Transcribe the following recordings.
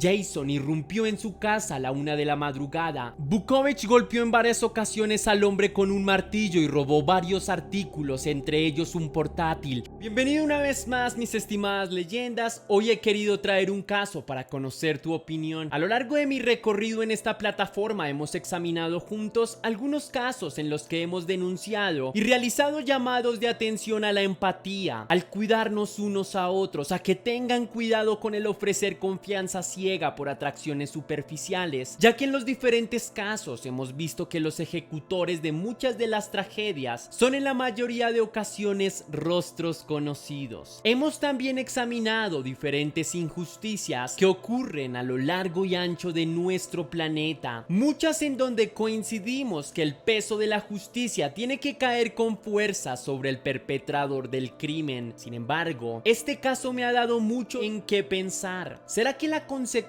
Jason irrumpió en su casa a la 1 de la madrugada. Vukovich golpeó en varias ocasiones al hombre con un martillo y robó varios artículos, entre ellos un portátil. Bienvenido una vez más, mis estimadas leyendas. Hoy he querido traer un caso para conocer tu opinión. A lo largo de mi recorrido en esta plataforma hemos examinado juntos algunos casos en los que hemos denunciado y realizado llamados de atención a la empatía, al cuidarnos unos a otros, a que tengan cuidado con el ofrecer confianza ciega por atracciones superficiales, ya que en los diferentes casos hemos visto que los ejecutores de muchas de las tragedias son en la mayoría de ocasiones rostros conocidos. Hemos también examinado diferentes injusticias que ocurren a lo largo y ancho de nuestro planeta, muchas en donde coincidimos que el peso de la justicia tiene que caer con fuerza sobre el perpetrador del crimen. Sin embargo, este caso me ha dado mucho en qué pensar. ¿Será que la consecuencia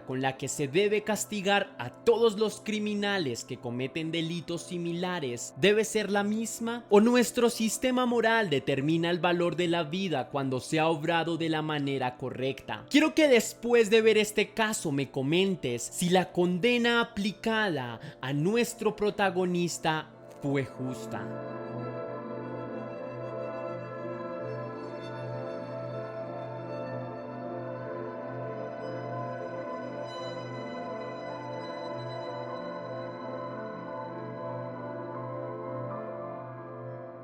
con la que se debe castigar a todos los criminales que cometen delitos similares debe ser la misma? ¿O nuestro sistema moral determina el valor de la vida cuando se ha obrado de la manera correcta? Quiero que después de ver este caso me comentes si la condena aplicada a nuestro protagonista fue justa.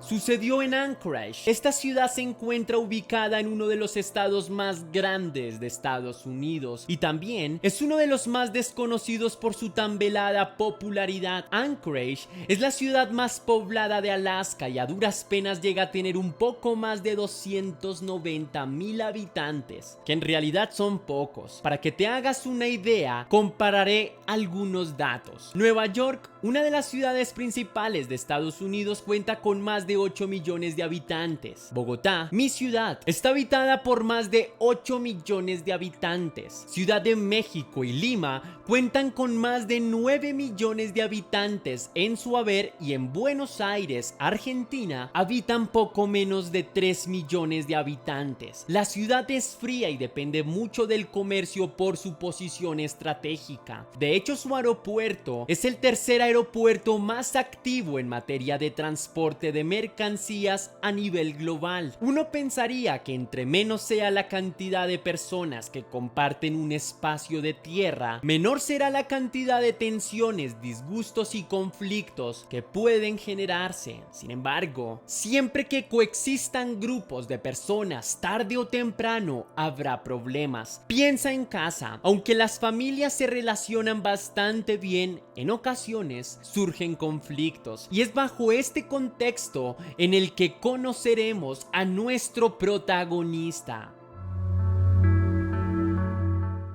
Sucedió en Anchorage. Esta ciudad se encuentra ubicada en uno de los estados más grandes de Estados Unidos y también es uno de los más desconocidos por su tan velada popularidad. Anchorage es la ciudad más poblada de Alaska y a duras penas llega a tener un poco más de 290,000 habitantes, que en realidad son pocos. Para que te hagas una idea, compararé algunos datos. Nueva York, una de las ciudades principales de Estados Unidos, cuenta con más de 8 millones de habitantes. Bogotá, mi ciudad, está habitada por más de 8 millones de habitantes. Ciudad de México y Lima cuentan con más de 9 millones de habitantes en su haber, y en Buenos Aires, Argentina, habitan poco menos de 3 millones de habitantes. La ciudad es fría y depende mucho del comercio por su posición estratégica. De hecho, su aeropuerto es el tercer aeropuerto más activo en materia de transporte de mercancías a nivel global. Uno pensaría que entre menos sea la cantidad de personas que comparten un espacio de tierra, menor será la cantidad de tensiones, disgustos y conflictos que pueden generarse. Sin embargo, siempre que coexistan grupos de personas, tarde o temprano habrá problemas. Piensa en casa. Aunque las familias se relacionan bastante bien, en ocasiones surgen conflictos, y es bajo este contexto en el que conoceremos a nuestro protagonista.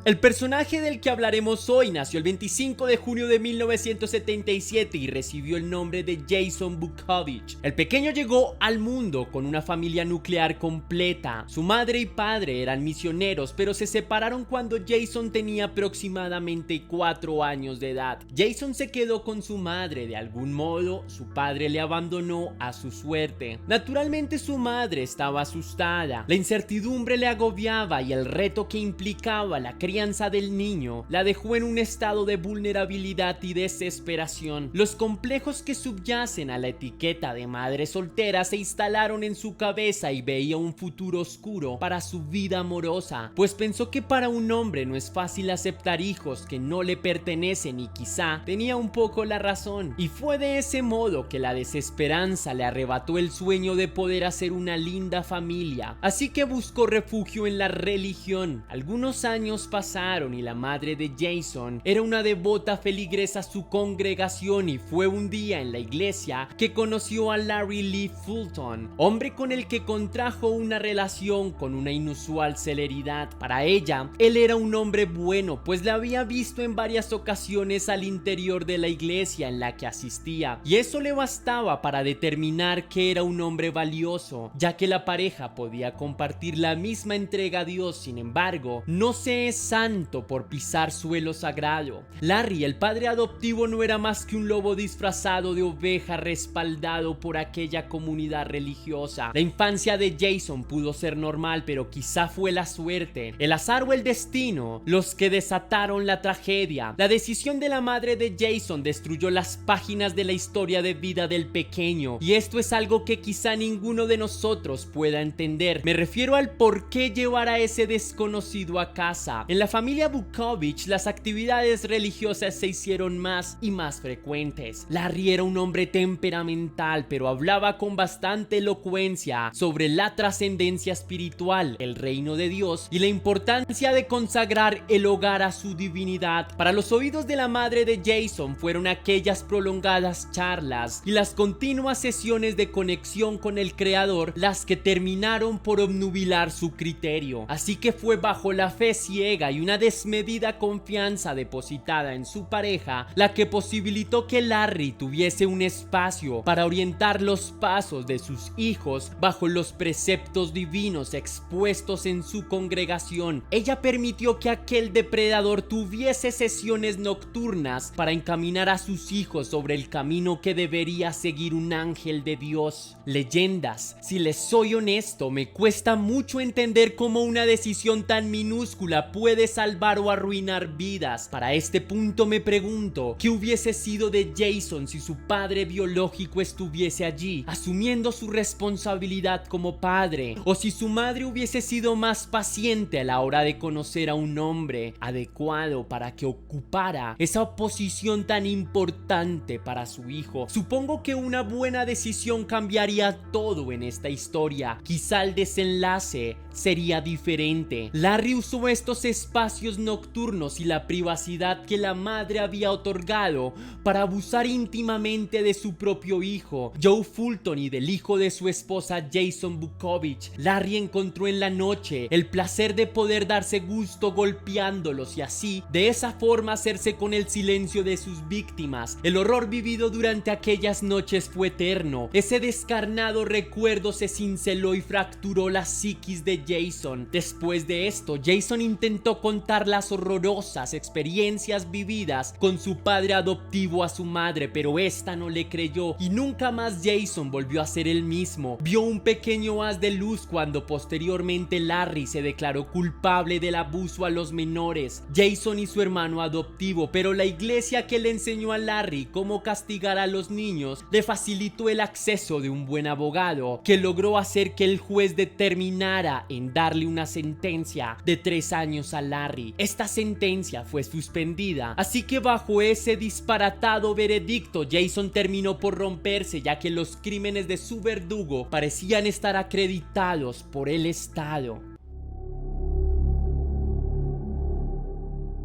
El personaje del que hablaremos hoy nació el 25 de junio de 1977 y recibió el nombre de Jason Vukovich. El pequeño llegó al mundo con una familia nuclear completa. Su madre y padre eran misioneros, pero se separaron cuando Jason tenía aproximadamente 4 años de edad. Jason se quedó con su madre. De algún modo, su padre le abandonó a su suerte. Naturalmente, su madre estaba asustada. La incertidumbre le agobiaba y el reto que implicaba la crianza del niño la dejó en un estado de vulnerabilidad y desesperación. Los complejos que subyacen a la etiqueta de madre soltera se instalaron en su cabeza y veía un futuro oscuro para su vida amorosa, pues pensó que para un hombre no es fácil aceptar hijos que no le pertenecen, y quizá tenía un poco la razón. Y fue de ese modo que la desesperanza le arrebató el sueño de poder hacer una linda familia, así que buscó refugio en la religión. Algunos años pasaron y la madre de Jason era una devota feligresa a su congregación, y fue un día en la iglesia que conoció a Larry Lee Fulton, hombre con el que contrajo una relación con una inusual celeridad. Para ella, él era un hombre bueno, pues la había visto en varias ocasiones al interior de la iglesia en la que asistía, y eso le bastaba para determinar que era un hombre valioso, ya que la pareja podía compartir la misma entrega a Dios. Sin embargo, no se santo por pisar suelo sagrado. Larry, el padre adoptivo, no era más que un lobo disfrazado de oveja respaldado por aquella comunidad religiosa. La infancia de Jason pudo ser normal, pero quizá fue la suerte, el azar o el destino los que desataron la tragedia. La decisión de la madre de Jason destruyó las páginas de la historia de vida del pequeño, y esto es algo que quizá ninguno de nosotros pueda entender. Me refiero al por qué llevar a ese desconocido a casa. En la familia Vukovich, las actividades religiosas se hicieron más y más frecuentes. Larry era un hombre temperamental, pero hablaba con bastante elocuencia sobre la trascendencia espiritual, el reino de Dios y la importancia de consagrar el hogar a su divinidad. Para los oídos de la madre de Jason fueron aquellas prolongadas charlas y las continuas sesiones de conexión con el Creador las que terminaron por obnubilar su criterio. Así que fue bajo la fe ciega y una desmedida confianza depositada en su pareja la que posibilitó que Larry tuviese un espacio para orientar los pasos de sus hijos bajo los preceptos divinos expuestos en su congregación. Ella permitió que aquel depredador tuviese sesiones nocturnas para encaminar a sus hijos sobre el camino que debería seguir un ángel de Dios. Leyendas. Si les soy honesto, me cuesta mucho entender cómo una decisión tan minúscula puede salvar o arruinar vidas. Para este punto me pregunto, ¿qué hubiese sido de Jason si su padre biológico estuviese allí, asumiendo su responsabilidad como padre? O si su madre hubiese sido más paciente a la hora de conocer a un hombre adecuado para que ocupara esa posición tan importante para su hijo. Supongo que una buena decisión cambiaría todo en esta historia. Quizá el desenlace sería diferente. Larry usó estos espacios nocturnos y la privacidad que la madre había otorgado para abusar íntimamente de su propio hijo, Joe Fulton, y del hijo de su esposa Jason Vukovich. Larry encontró en la noche el placer de poder darse gusto golpeándolos y así, de esa forma, hacerse con el silencio de sus víctimas. El horror vivido durante aquellas noches fue eterno. Ese descarnado recuerdo se cinceló y fracturó la psiquis de Jason. Después de esto, Jason intentó contar las horrorosas experiencias vividas con su padre adoptivo a su madre, pero esta no le creyó y nunca más Jason volvió a ser el mismo. Vio un pequeño haz de luz cuando posteriormente Larry se declaró culpable del abuso a los menores, Jason y su hermano adoptivo, pero la iglesia que le enseñó a Larry cómo castigar a los niños le facilitó el acceso de un buen abogado que logró hacer que el juez determinara en darle una sentencia de 3 años a Larry. Esta sentencia fue suspendida, así que bajo ese disparatado veredicto Jason terminó por romperse, ya que los crímenes de su verdugo parecían estar acreditados por el Estado.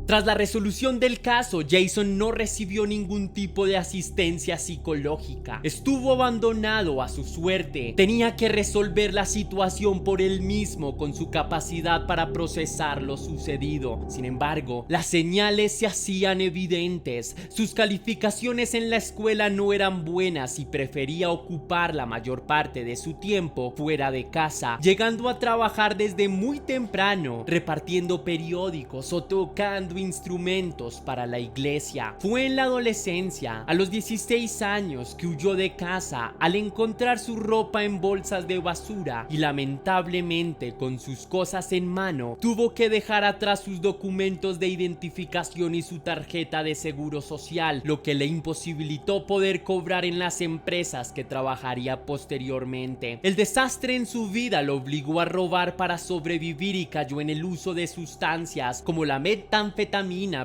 Tras la resolución del caso, Jason no recibió ningún tipo de asistencia psicológica. Estuvo abandonado a su suerte. Tenía que resolver la situación por él mismo con su capacidad para procesar lo sucedido. Sin embargo, las señales se hacían evidentes. Sus calificaciones en la escuela no eran buenas y prefería ocupar la mayor parte de su tiempo fuera de casa, llegando a trabajar desde muy temprano, repartiendo periódicos o tocando instrumentos para la iglesia. Fue en la adolescencia, a los 16 años, que huyó de casa al encontrar su ropa en bolsas de basura y lamentablemente, con sus cosas en mano, tuvo que dejar atrás sus documentos de identificación y su tarjeta de seguro social, lo que le imposibilitó poder cobrar en las empresas que trabajaría posteriormente. El desastre en su vida lo obligó a robar para sobrevivir y cayó en el uso de sustancias como la metanfetamina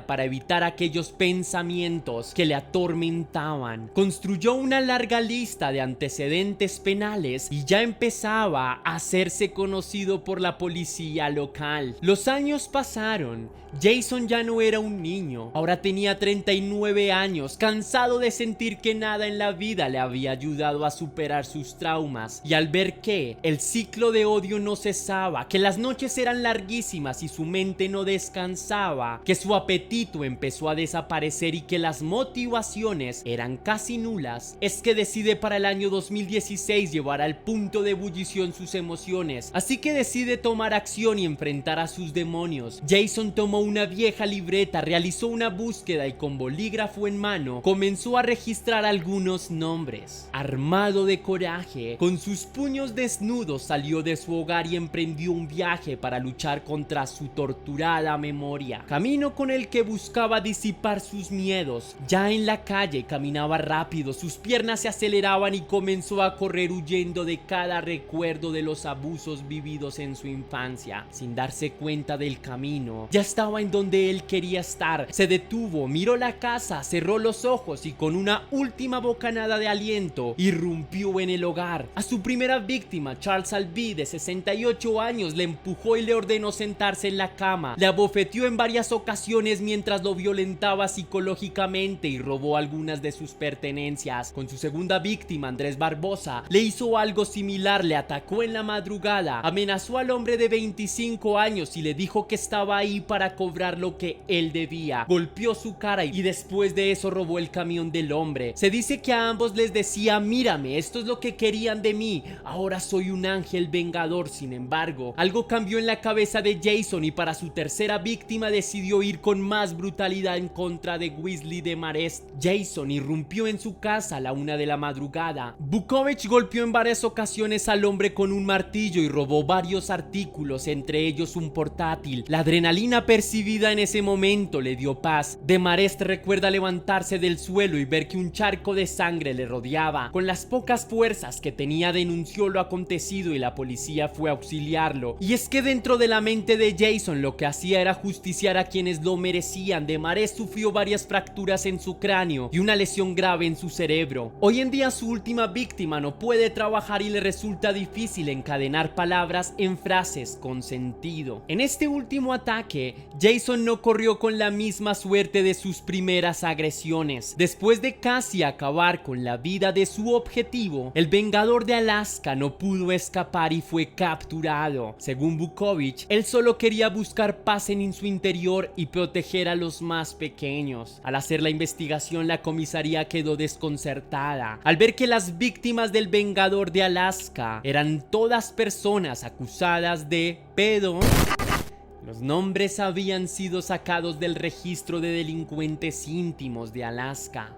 para evitar aquellos pensamientos que le atormentaban. Construyó una larga lista de antecedentes penales y ya empezaba a hacerse conocido por la policía local. Los años pasaron. Jason ya no era un niño, ahora tenía 39 años, cansado de sentir que nada en la vida le había ayudado a superar sus traumas, y al ver que el ciclo de odio no cesaba, que las noches eran larguísimas y su mente no descansaba, que su apetito empezó a desaparecer y que las motivaciones eran casi nulas, es que decide para el año 2016 llevar al punto de ebullición sus emociones, así que decide tomar acción y enfrentar a sus demonios. Jason tomó una vieja libreta, realizó una búsqueda y con bolígrafo en mano comenzó a registrar algunos nombres. Armado de coraje, con sus puños desnudos salió de su hogar y emprendió un viaje para luchar contra su torturada memoria, camino con el que buscaba disipar sus miedos. Ya en la calle caminaba rápido, sus piernas se aceleraban y comenzó a correr huyendo de cada recuerdo de los abusos vividos en su infancia. Sin darse cuenta del camino, ya estaba en donde él quería estar. Se detuvo, miró la casa, cerró los ojos y con una última bocanada de aliento irrumpió en el hogar. A su primera víctima, Charles Albee, de 68 años, le empujó y le ordenó sentarse en la cama. Le abofeteó en varias ocasiones mientras lo violentaba psicológicamente y robó algunas de sus pertenencias. Con su segunda víctima, Andrés Barbosa, le hizo algo similar, le atacó en la madrugada, amenazó al hombre de 25 años y le dijo que estaba ahí para cobrar lo que él debía. Golpeó su cara y después de eso robó el camión del hombre. Se dice que a ambos les decía: mírame, esto es lo que querían de mí, ahora soy un ángel vengador. Sin embargo, algo cambió en la cabeza de Jason y para su tercera víctima decidió ir con más brutalidad en contra de Wesley Demarest. Jason irrumpió en su casa a la 1 de la madrugada. Vukovich golpeó en varias ocasiones al hombre con un martillo y robó varios artículos, entre ellos un portátil. La adrenalina percibida en ese momento le dio paz. Demarest recuerda levantarse del suelo y ver que un charco de sangre le rodeaba. Con las pocas fuerzas que tenía denunció lo acontecido y la policía fue a auxiliarlo. Y es que dentro de la mente de Jason lo que hacía era justiciar a quienes lo merecían. Demarest sufrió varias fracturas en su cráneo y una lesión grave en su cerebro. Hoy en día su última víctima no puede trabajar y le resulta difícil encadenar palabras en frases con sentido. En este último ataque, Jason no corrió con la misma suerte de sus primeras agresiones. Después de casi acabar con la vida de su objetivo, el Vengador de Alaska no pudo escapar y fue capturado. Según Vukovich, él solo quería buscar paz en su interior y proteger a los más pequeños. Al hacer la investigación, la comisaría quedó desconcertada al ver que las víctimas del Vengador de Alaska eran todas personas acusadas de pedo. Los nombres habían sido sacados del registro de delincuentes íntimos de Alaska.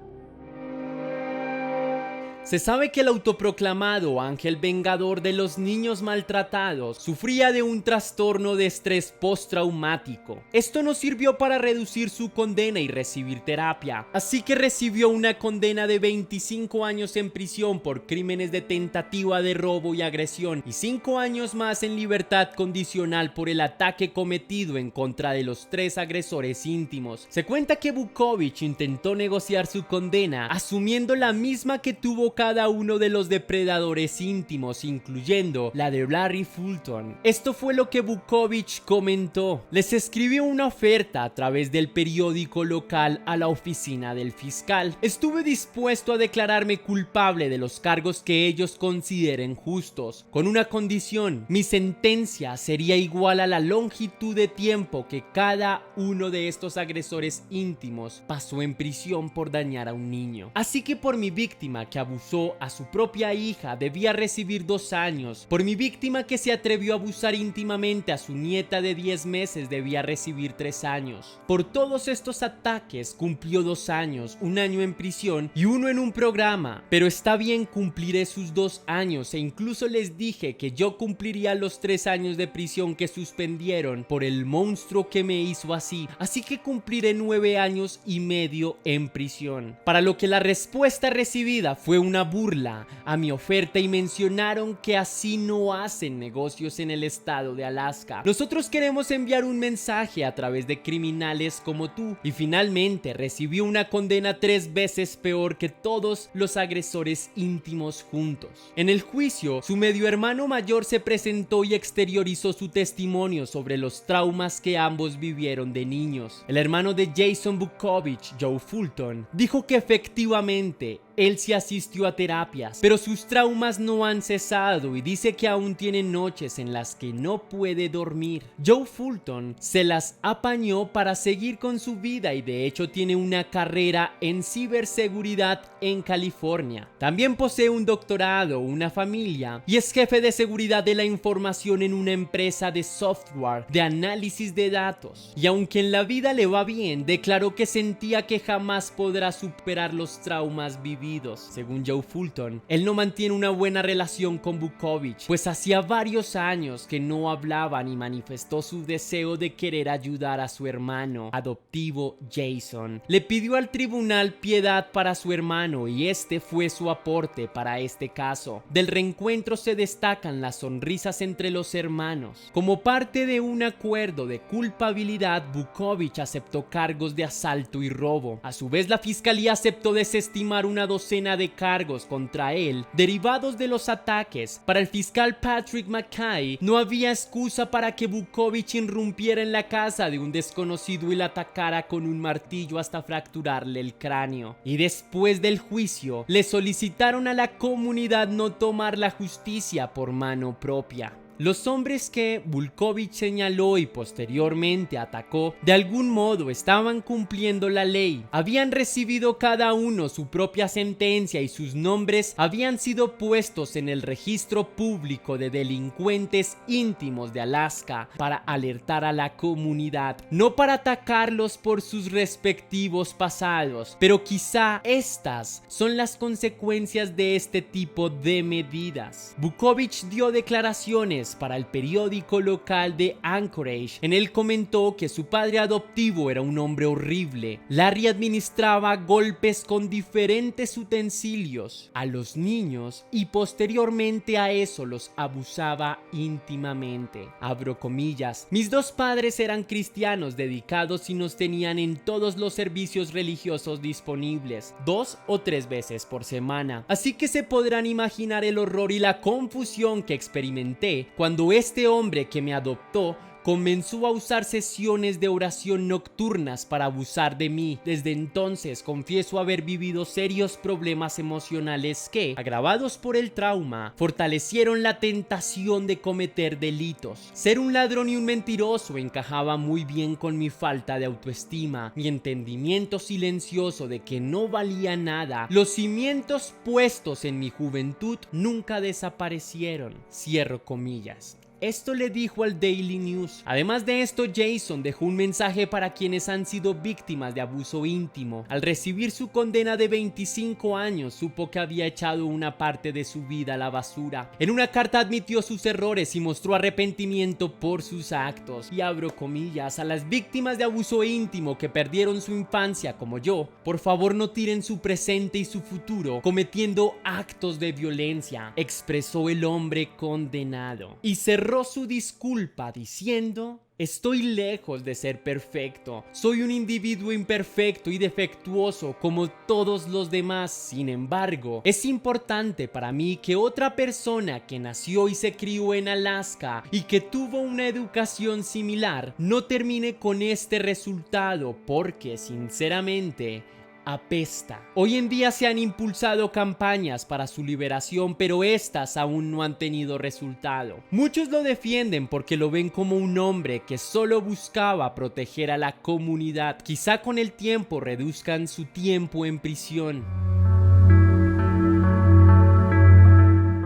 Se sabe que el autoproclamado ángel vengador de los niños maltratados sufría de un trastorno de estrés postraumático. Esto no sirvió para reducir su condena y recibir terapia, así que recibió una condena de 25 años en prisión por crímenes de tentativa de robo y agresión y 5 años más en libertad condicional por el ataque cometido en contra de los 3 agresores íntimos. Se cuenta que Vukovich intentó negociar su condena asumiendo la misma que tuvo cada uno de los depredadores íntimos, incluyendo la de Larry Fulton. Esto fue lo que Vukovich comentó. Les escribió una oferta a través del periódico local a la oficina del fiscal. Estuve dispuesto a declararme culpable de los cargos que ellos consideren justos, con una condición: mi sentencia sería igual a la longitud de tiempo que cada uno de estos agresores íntimos pasó en prisión por dañar a un niño. Así que por mi víctima que abusó a su propia hija debía recibir 2 años. Por mi víctima que se atrevió a abusar íntimamente a su nieta de 10 meses debía recibir 3 años. Por todos estos ataques cumplió 2 años, 1 año en prisión y 1 en un programa. Pero está bien, cumpliré sus 2 años e incluso les dije que yo cumpliría los 3 años de prisión que suspendieron por el monstruo que me hizo así. Así que cumpliré 9 años y medio en prisión. Para lo que la respuesta recibida fue una burla a mi oferta y mencionaron que así no hacen negocios en el estado de Alaska. Nosotros queremos enviar un mensaje a través de criminales como tú. Y finalmente recibió una condena 3 veces peor que todos los agresores íntimos juntos. En el juicio, su medio hermano mayor se presentó y exteriorizó su testimonio sobre los traumas que ambos vivieron de niños. El hermano de Jason Vukovich, Joe Fulton, dijo que efectivamente él sí asistió a terapias, pero sus traumas no han cesado y dice que aún tiene noches en las que no puede dormir. Joe Fulton se las apañó para seguir con su vida y de hecho tiene una carrera en ciberseguridad en California. También posee un doctorado, una familia y es jefe de seguridad de la información en una empresa de software de análisis de datos. Y aunque en la vida le va bien, declaró que sentía que jamás podrá superar los traumas vividos. Según Joe Fulton, él no mantiene una buena relación con Vukovich, pues hacía varios años que no hablaban y manifestó su deseo de querer ayudar a su hermano adoptivo Jason. Le pidió al tribunal piedad para su hermano y este fue su aporte para este caso. Del reencuentro se destacan las sonrisas entre los hermanos. Como parte de un acuerdo de culpabilidad, Vukovich aceptó cargos de asalto y robo. A su vez, la fiscalía aceptó desestimar una docena de cargos contra él derivados de los ataques. Para el fiscal Patrick McKay, no había excusa para que Vukovich irrumpiera en la casa de un desconocido y la atacara con un martillo hasta fracturarle el cráneo. Y después del juicio, le solicitaron a la comunidad no tomar la justicia por mano propia. Los hombres que Vukovich señaló y posteriormente atacó de algún modo estaban cumpliendo la ley. Habían recibido cada uno su propia sentencia y sus nombres habían sido puestos en el registro público de delincuentes íntimos de Alaska para alertar a la comunidad, no para atacarlos por sus respectivos pasados, pero quizá estas son las consecuencias de este tipo de medidas. Vukovich dio declaraciones para el periódico local de Anchorage. En él comentó que su padre adoptivo era un hombre horrible. Larry administraba golpes con diferentes utensilios a los niños y posteriormente a eso los abusaba íntimamente. Abro comillas. Mis dos padres eran cristianos dedicados y nos tenían en todos los servicios religiosos disponibles, 2 o 3 veces por semana. Así que se podrán imaginar el horror y la confusión que experimenté cuando este hombre que me adoptó comenzó a usar sesiones de oración nocturnas para abusar de mí. Desde entonces confieso haber vivido serios problemas emocionales que, agravados por el trauma, fortalecieron la tentación de cometer delitos. Ser un ladrón y un mentiroso encajaba muy bien con mi falta de autoestima, mi entendimiento silencioso de que no valía nada. Los cimientos puestos en mi juventud nunca desaparecieron. Cierro comillas. Esto le dijo al Daily News. Además de esto, Jason dejó un mensaje para quienes han sido víctimas de abuso íntimo. Al recibir su condena de 25 años, supo que había echado una parte de su vida a la basura. En una carta admitió sus errores y mostró arrepentimiento por sus actos. Y abro comillas, a las víctimas de abuso íntimo que perdieron su infancia como yo, por favor no tiren su presente y su futuro cometiendo actos de violencia, expresó el hombre condenado. Y cerró su disculpa diciendo: estoy lejos de ser perfecto, soy un individuo imperfecto y defectuoso como todos los demás. Sin embargo, es importante para mí que otra persona que nació y se crió en Alaska y que tuvo una educación similar no termine con este resultado, porque sinceramente apesta. Hoy en día se han impulsado campañas para su liberación, pero estas aún no han tenido resultado. Muchos lo defienden porque lo ven como un hombre que solo buscaba proteger a la comunidad. Quizá con el tiempo reduzcan su tiempo en prisión.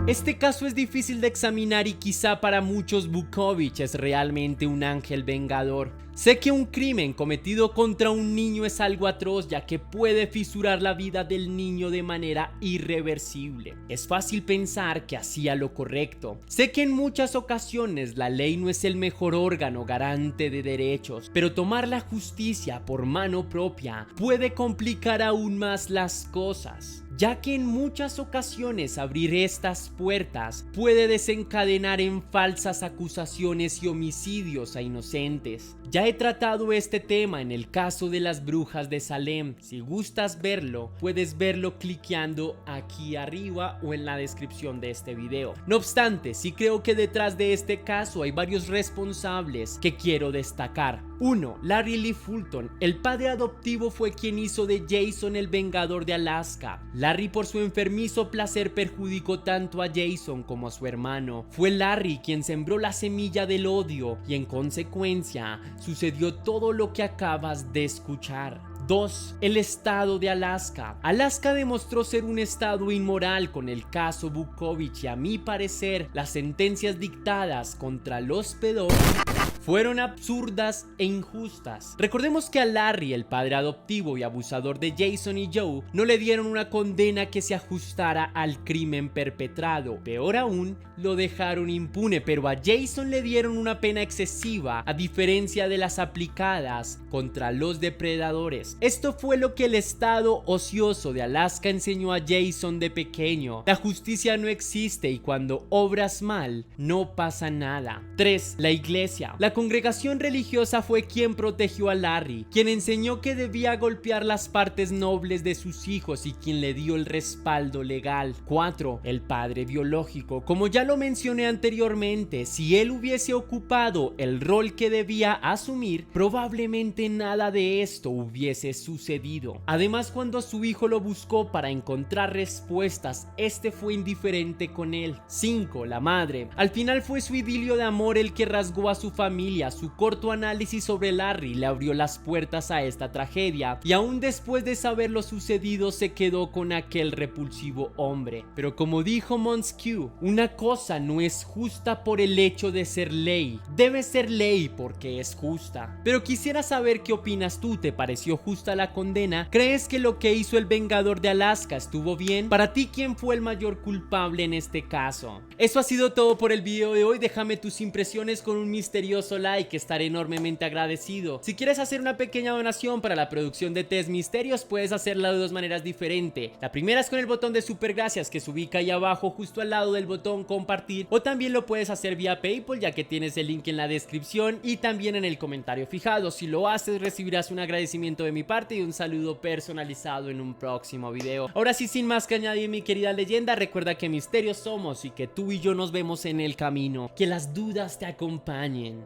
Este caso es difícil de examinar y quizá para muchos Vukovich es realmente un ángel vengador. Sé que un crimen cometido contra un niño es algo atroz, ya que puede fisurar la vida del niño de manera irreversible. Es fácil pensar que hacía lo correcto. Sé que en muchas ocasiones la ley no es el mejor órgano garante de derechos, pero tomar la justicia por mano propia puede complicar aún más las cosas, ya que en muchas ocasiones abrir estas puertas puede desencadenar en falsas acusaciones y homicidios a inocentes. Ya he tratado este tema en el caso de las brujas de Salem. Si gustas verlo, puedes verlo cliqueando aquí arriba o en la descripción de este video. No obstante, sí creo que detrás de este caso hay varios responsables que quiero destacar. 1. Larry Lee Fulton. El padre adoptivo fue quien hizo de Jason el Vengador de Alaska. Larry, por su enfermizo placer, perjudicó tanto a Jason como a su hermano. Fue Larry quien sembró la semilla del odio y en consecuencia sucedió todo lo que acabas de escuchar. 2. El estado de Alaska. Alaska demostró ser un estado inmoral con el caso Vukovich y a mi parecer las sentencias dictadas contra los pedófilos fueron absurdas e injustas. Recordemos que a Larry, el padre adoptivo y abusador de Jason y Joe, no le dieron una condena que se ajustara al crimen perpetrado. Peor aún, lo dejaron impune, pero a Jason le dieron una pena excesiva, a diferencia de las aplicadas contra los depredadores. Esto fue lo que el estado ocioso de Alaska enseñó a Jason de pequeño. La justicia no existe y cuando obras mal, no pasa nada. 3. La iglesia. La congregación religiosa fue quien protegió a Larry, quien enseñó que debía golpear las partes nobles de sus hijos y quien le dio el respaldo legal. 4. El padre biológico. Como ya lo mencioné anteriormente, si él hubiese ocupado el rol que debía asumir, probablemente nada de esto hubiese sucedido. Además, cuando su hijo lo buscó para encontrar respuestas, este fue indiferente con él. 5. La madre. Al final fue su idilio de amor el que rasgó a su familia. Su corto análisis sobre Larry le abrió las puertas a esta tragedia y aún después de saber lo sucedido se quedó con aquel repulsivo hombre. Pero como dijo Montesquieu, una cosa no es justa por el hecho de ser ley, debe ser ley porque es justa. Pero quisiera saber qué opinas tú. ¿Te pareció justa la condena? ¿Crees que lo que hizo el Vengador de Alaska estuvo bien? Para ti, ¿quién fue el mayor culpable en este caso? Eso ha sido todo por el video de hoy. Déjame tus impresiones con un misterioso like, estaré enormemente agradecido. Si quieres hacer una pequeña donación para la producción de Test Misterios, puedes hacerla de dos maneras diferentes. La primera es con el botón de super gracias que se ubica ahí abajo justo al lado del botón compartir, o también lo puedes hacer vía PayPal, ya que tienes el link en la descripción y también en el comentario fijado. Si lo haces, recibirás un agradecimiento de mi parte y un saludo personalizado en un próximo video. Ahora sí, sin más que añadir, mi querida leyenda, recuerda que misterios somos y que tú y yo nos vemos en el camino. Que las dudas te acompañen.